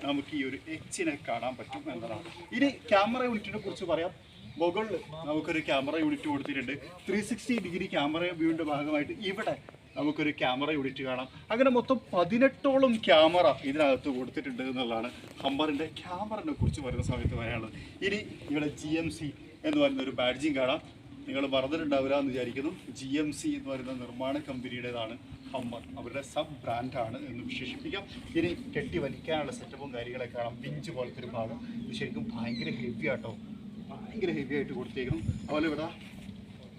നമുക്ക് ഈ ഒരു എച്ചിനെ കാണാൻ പറ്റും എന്നതാണ്. ഇനി ക്യാമറ യൂണിറ്റിനെ കുറിച്ച് പറയാം. മുകളിൽ നമുക്കൊരു ക്യാമറ യൂണിറ്റ് കൊടുത്തിട്ടുണ്ട്. 360 ഡിഗ്രി ക്യാമറ വ്യൂവിൻ്റെ ഭാഗമായിട്ട് ഇവിടെ നമുക്കൊരു ക്യാമറ യൂണിറ്റ് കാണാം. അങ്ങനെ മൊത്തം 18ഓളം ക്യാമറ ഇതിനകത്ത് കൊടുത്തിട്ടുണ്ട് എന്നുള്ളതാണ് ഹമ്മറിൻ്റെ ക്യാമറയെ കുറിച്ച് പറയുന്ന സമയത്ത് പറയാനുള്ളത്. ഇനി ഇവിടെ GMC എന്ന് പറയുന്ന ഒരു ബാഡ്ജിങ് കാണാം. നിങ്ങൾ മറന്നിട്ടുണ്ടാവില്ല എന്ന് വിചാരിക്കുന്നു. GMC എന്ന് പറയുന്ന നിർമ്മാണ കമ്പനിയുടേതാണ് ഹമ്മർ. അവരുടെ സബ് ബ്രാൻഡാണ് എന്ന് വിശേഷിപ്പിക്കാം. ഇനി കെട്ടി വലിക്കാനുള്ള സെറ്റപ്പും കാര്യങ്ങളൊക്കെ കാണാം. പിഞ്ച് പോലത്തെ ഒരു ഭാഗം. ഇത് ശരിക്കും ഭയങ്കര ഹെവി ആട്ടോ, ഭയങ്കര ഹെവി ആയിട്ട് കൊടുത്തേക്കണം. അതുപോലെ ഇവിടെ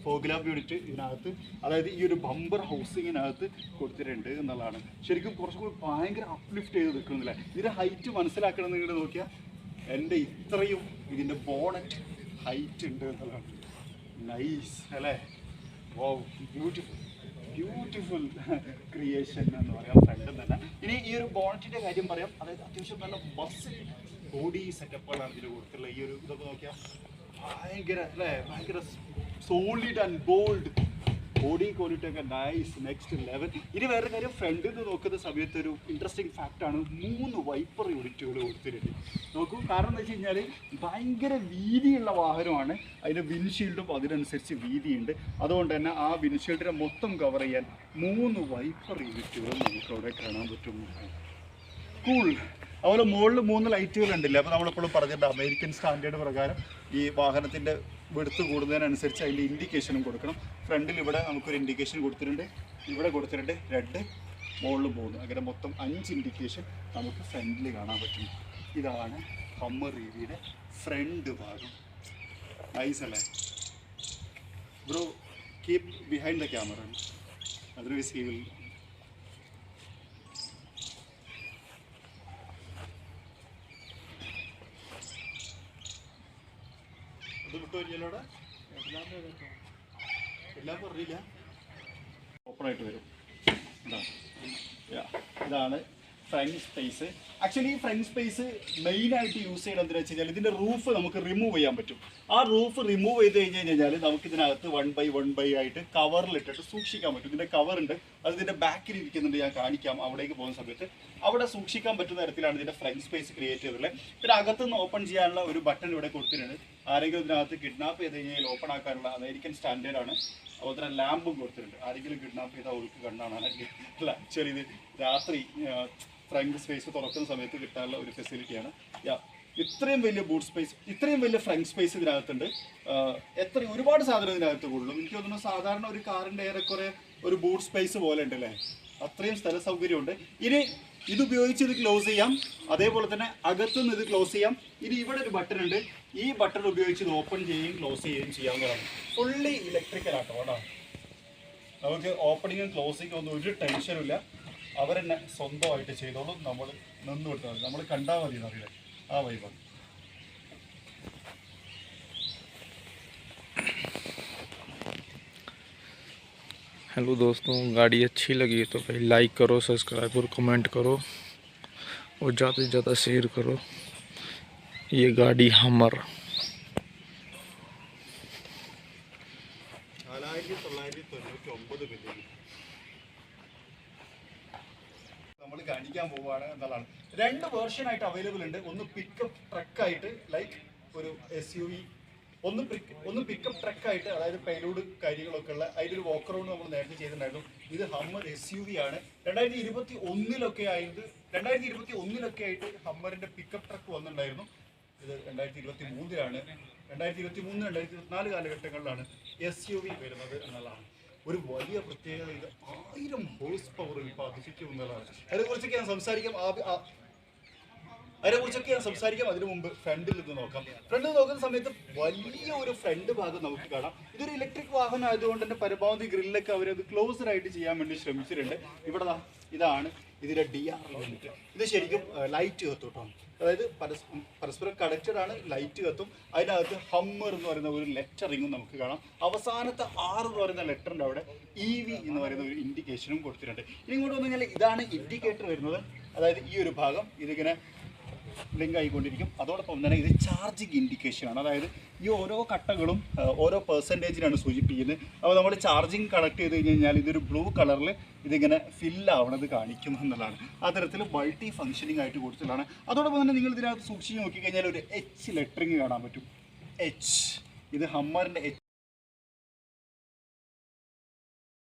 ഫോഗ് ലാമ്പ് യൂണിറ്റ് ഇതിനകത്ത്, അതായത് ഈ ഒരു ബമ്പർ ഹൗസിങ്ങിനകത്ത് കൊടുത്തിട്ടുണ്ട് എന്നുള്ളതാണ്. ശരിക്കും കുറച്ചും കൂടി ഭയങ്കര അപ്ലിഫ്റ്റ് ചെയ്ത് നിൽക്കുന്നില്ല. ഇതിൻ്റെ ഹൈറ്റ് മനസ്സിലാക്കണം. നിങ്ങൾ നോക്കിയാൽ എൻ്റെ ഇത്രയും ഇതിൻ്റെ ബോണറ്റ് ഹൈറ്റ് ഉണ്ട് എന്നുള്ളതാണ്. നൈസ് അല്ലേ? വൗ, ബ്യൂട്ടിഫുൾ ബ്യൂട്ടിഫുൾ ക്രിയേഷൻ എന്ന് പറയാം ഫ്രണ്ട് തന്നെ. ഇനി ഈ ഒരു ബോണറ്റിൻ്റെ കാര്യം പറയാം. അതായത് അത്യാവശ്യം നല്ല ബസ് ബോഡി സെറ്റപ്പുകളാണ് ഇതിൽ കൊടുത്തിട്ടുള്ളത്. ഈ ഒരു ഇതൊക്കെ നോക്കിയാൽ ഭയങ്കര അല്ലേ, ഭയങ്കര solid and bold body quality ഒക്കെ നൈസ്, നെക്സ്റ്റ് ലെവൽ. ഇനി വേറെ കാര്യം, ഫ്രണ്ടിൽ നിന്ന് നോക്കുന്ന സമയത്ത് ഒരു ഇൻട്രസ്റ്റിംഗ് ഫാക്റ്റാണ് 3 വൈപ്പർ യൂണിറ്റുകൾ കൊടുത്തിട്ടുണ്ട്. നോക്കൂ, കാരണം എന്താ വെച്ച് കഴിഞ്ഞാൽ ഭയങ്കര വീതിയുള്ള വാഹനമാണ്. അതിൻ്റെ വിൻഷീൽഡും അതിനനുസരിച്ച് വീതിയുണ്ട്. അതുകൊണ്ട് തന്നെ ആ വിൻഷീൽഡിനെ മൊത്തം കവർ ചെയ്യാൻ 3 വൈപ്പർ യൂണിറ്റുകൾ നമുക്ക് അവിടെ കാണാൻ പറ്റും. കൂൾ. അതുപോലെ മുകളിൽ 3 ലൈറ്റുകൾ ഉണ്ടല്ലേ. അപ്പോൾ നമ്മളിപ്പോഴും പറഞ്ഞിട്ടുണ്ട് അമേരിക്കൻ സ്റ്റാൻഡേർഡ് പ്രകാരം ഈ വാഹനത്തിൻ്റെ വെടുത്ത് കൂടുന്നതിനനുസരിച്ച് അതിൻ്റെ ഇൻഡിക്കേഷനും കൊടുക്കണം. ഫ്രണ്ടിൽ ഇവിടെ നമുക്കൊരു ഇൻഡിക്കേഷൻ കൊടുത്തിട്ടുണ്ട്, ഇവിടെ കൊടുത്തിട്ടുണ്ട് റെഡ്, മുകളിൽ 3, അങ്ങനെ മൊത്തം 5 ഇൻഡിക്കേഷൻ നമുക്ക് ഫ്രണ്ടിൽ കാണാൻ പറ്റും. ഇതാണ് ഹമ്മർ EVയുടെ ഫ്രണ്ട് ഭാഗം. നൈസ് അല്ലേ bro? Keep behind the camera, otherwise he will. അത് വിട്ടു വരികയിലൂടെ എല്ലാം പറഞ്ഞില്ല, ഓപ്പണായിട്ട് വരും. ഇതാണ് ഫ്രണ്ട് സ്പേസ്. ആക്ച്വലി ഈ ഫ്രണ്ട് സ്പേസ് മെയിനായിട്ട് യൂസ് ചെയ്യണം എന്താണെന്ന് വെച്ച് കഴിഞ്ഞാൽ ഇതിൻ്റെ റൂഫ് നമുക്ക് റിമൂവ് ചെയ്യാൻ പറ്റും. ആ റൂഫ് റിമൂവ് ചെയ്ത് കഴിഞ്ഞ് കഴിഞ്ഞാൽ നമുക്ക് ഇതിനകത്ത് 1 by 1 ആയിട്ട് കവറിലിട്ടിട്ട് സൂക്ഷിക്കാൻ പറ്റും. ഇതിൻ്റെ കവറുണ്ട്, അത് ഇതിൻ്റെ ബാക്കിൽ ഇരിക്കുന്നുണ്ട്, ഞാൻ കാണിക്കാം. അവിടേക്ക് പോകുന്ന സമയത്ത് അവിടെ സൂക്ഷിക്കാൻ പറ്റുന്ന തരത്തിലാണ് ഇതിൻ്റെ ഫ്രണ്ട് സ്പേസ് ക്രിയേറ്റ് ചെയ്തിട്ടുള്ളത്. പിന്നെ അകത്തുനിന്ന് ഓപ്പൺ ചെയ്യാനുള്ള ഒരു ബട്ടൺ ഇവിടെ കൊടുത്തിട്ടുണ്ട്. ആരെങ്കിലും ഇതിനകത്ത് കിഡ്നാപ്പ് ചെയ്ത് കഴിഞ്ഞാൽ ഓപ്പൺ ആക്കാനുള്ള അമേരിക്കൻ സ്റ്റാൻഡേർഡാണ്. അതുപോലെ തന്നെ ലാമ്പും കൊടുത്തിട്ടുണ്ട്. ആരെങ്കിലും കിഡ്നാപ്പ് ചെയ്താൽ അവർക്ക് കണ്ണാണല്ലേ. അല്ല, ആക്ച്വലി ഇത് രാത്രി ഫ്രണ്ട് സ്പേസ് തുറക്കുന്ന സമയത്ത് കിട്ടാനുള്ള ഒരു ഫെസിലിറ്റിയാണ്. ഇത്രയും വലിയ ബൂട്ട് സ്പേസ്, ഇത്രയും വലിയ ഫ്രണ്ട് സ്പേസ് ഇതിനകത്തുണ്ട്. ഒരുപാട് സാധനം ഇതിനകത്ത് കൊള്ളും. എനിക്ക് തോന്നുന്നു സാധാരണ ഒരു കാറിൻ്റെ ഏറെക്കുറെ ഒരു ബൂട്ട് സ്പേസ് പോലെ ഉണ്ടല്ലേ, അത്രയും സ്ഥല സൗകര്യമുണ്ട്. ഇനി ഇത് ഉപയോഗിച്ച് ഇത് ക്ലോസ് ചെയ്യാം, അതേപോലെ തന്നെ അകത്തുനിന്ന് ഇത് ക്ലോസ് ചെയ്യാം. ഇനി ഇവിടെ ഒരു ബട്ടൺ ഉണ്ട്, ഈ ബട്ടൺ ഉപയോഗിച്ച് ഇത് ഓപ്പൺ ചെയ്യുകയും ക്ലോസ് ചെയ്യുകയും ചെയ്യാവുന്നതാണ്. ഫുള്ളി ഇലക്ട്രിക്കൽ ആട്ടോ കേട്ടോ. നമുക്ക് ഓപ്പണിങ്ങും ക്ലോസിങ്ങും ഒന്നും ഒരു ടെൻഷനും ഇല്ല. അവരെന്നെ സ്വന്തമായിട്ട് ചെയ്തോളും. നമ്മൾ നിന്ന് വിട്ടാൽ മതി, നമ്മൾ കണ്ടാൽ മതി എന്നറിയില്ല, ആ വൈബാണ്. हेलो दोस्तों, गाड़ी अच्छी लगी तो भाई लाइक करो, सब्सक्राइब और कमेंट करो और ज़्यादा से ज़्यादा शेयर करो. ये गाड़ी हमर 4999 നമ്മൾ കാണിക്കാൻ പോവുകയാണ് എന്നുള്ളതാണ്. 2 വേർഷനായിട്ട് അവൈലബിൾ ഉണ്ട്. ഒന്ന് പിക്കപ്പ് ട്രക്കായിട്ട് ലൈക്ക് ഒരു SUV, ഒന്ന് പിക്കപ്പ് ട്രക്കായിട്ട്, അതായത് പേലോഡ് കാര്യങ്ങളൊക്കെ ഉള്ള അതിലൊരു വോക്ക് റൗണ്ട് നമ്മൾ നേരത്തെ ചെയ്തിട്ടുണ്ടായിരുന്നു. ഇത് ഹമ്മർ SUV ആണ്. 2021 ആയിട്ട് ഹമ്മറിൻ്റെ പിക്കപ്പ് ട്രക്ക് വന്നിട്ടുണ്ടായിരുന്നു. ഇത് 2023 2024 കാലഘട്ടങ്ങളിലാണ് SUV വരുന്നത് എന്നുള്ളതാണ്. ഒരു വലിയ പ്രത്യേകത ഇത് 1000 ഹോഴ്സ് പവർ ഉൽപ്പാദിപ്പിക്കും എന്നുള്ളതാണ്. അതിനെക്കുറിച്ചൊക്കെ ഞാൻ സംസാരിക്കാം. അതിനു മുമ്പ് ഫ്രണ്ടിൽ നിന്ന് നോക്കാം. ഫ്രണ്ടിൽ നോക്കുന്ന സമയത്ത് വലിയ ഒരു ഫ്രണ്ട് ഭാഗം നമുക്ക് കാണാം. ഇതൊരു ഇലക്ട്രിക് വാഹനം ആയതുകൊണ്ട് തന്നെ പരമാവധി ഗ്രില്ലൊക്കെ അവരത് ക്ലോസർ ആയിട്ട് ചെയ്യാൻ വേണ്ടി ശ്രമിച്ചിട്ടുണ്ട്. ഇവിടെ ഇതാണ് ഇതിൻ്റെ DR യൂണിറ്റ്. ഇത് ശരിക്കും ലൈറ്റ് കത്തും കേട്ടോ. അതായത് പരസ്പരം കണക്റ്റഡ് ആണ്, ലൈറ്റ് കത്തും. അതിനകത്ത് ഹമ്മർ എന്ന് പറയുന്ന ഒരു ലെറ്ററിങ്ങും നമുക്ക് കാണാം. അവസാനത്തെ 6 എന്ന് പറയുന്ന ലെറ്ററിൻ്റെ അവിടെ EV എന്ന് പറയുന്ന ഒരു ഇൻഡിക്കേഷനും കൊടുത്തിട്ടുണ്ട്. ഇനി ഇങ്ങോട്ട് വന്നു കഴിഞ്ഞാൽ ഇതാണ് ഇൻഡിക്കേറ്റർ വരുന്നത്. അതായത് ഈ ഒരു ഭാഗം ഇതിങ്ങനെ ബ്ലിങ്ക് ആയിക്കൊണ്ടിരിക്കും. അതോടൊപ്പം തന്നെ ഇത് ചാർജിങ് ഇൻഡിക്കേഷൻ ആണ്. അതായത് ഈ ഓരോ കട്ടകളും ഓരോ പെർസെൻറ്റേജിനാണ് സൂചിപ്പിക്കുന്നത്. അപ്പോൾ നമ്മൾ ചാർജിങ് കണക്ട് ചെയ്ത് കഴിഞ്ഞാൽ ഇതൊരു ബ്ലൂ കളറിൽ ഇതിങ്ങനെ ഫില്ലാവണത് കാണിക്കും എന്നുള്ളതാണ്. അത്തരത്തിൽ മൾട്ടി ഫങ്ഷനിങ് ആയിട്ട് കൊടുത്തതാണ്. അതോടൊപ്പം തന്നെ നിങ്ങൾ ഇതിനകത്ത് സൂക്ഷിച്ച് നോക്കിക്കഴിഞ്ഞാൽ ഒരു എച്ച് ലെറ്ററിങ് കാണാൻ പറ്റും. എച്ച്, ഇത് ഹമ്മറിൻ്റെ